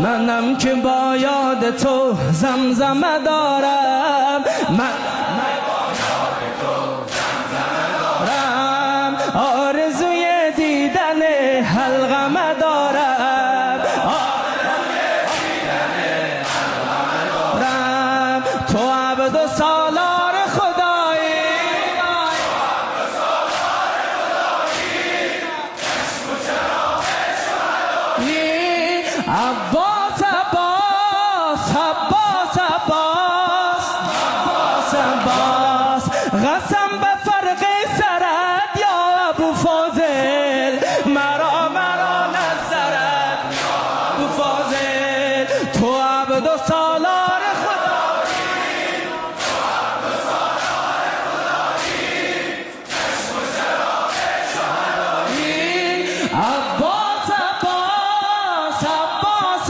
منم که با یاد تو زمزمه دارم، من آرزوی دیدن حلقمه دارم، تو عبد و سالار خدایی، عباس عباس عباس عباس عباس عباس، قسم به فرق سرت یا ابو فاضل، مرا نظرت ابو فاضل، تو عبد و سالار خدایی، عباس عباس عباس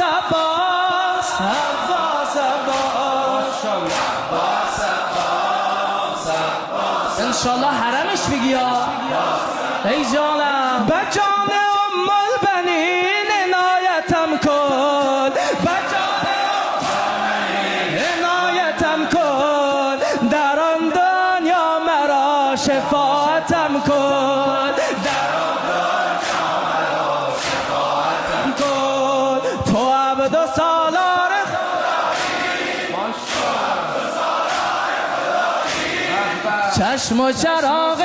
عباس عباس عباس، انشالله حرمش بگی یا ای جانم، به جان ام البنین عنایتم کن، به جان عنایتم کن، در آن دنیا مرا شفاعتم کن، در آن دنیا مرا شفاعتم کن، تو عبد و سالار خدایی، چشم و چراغ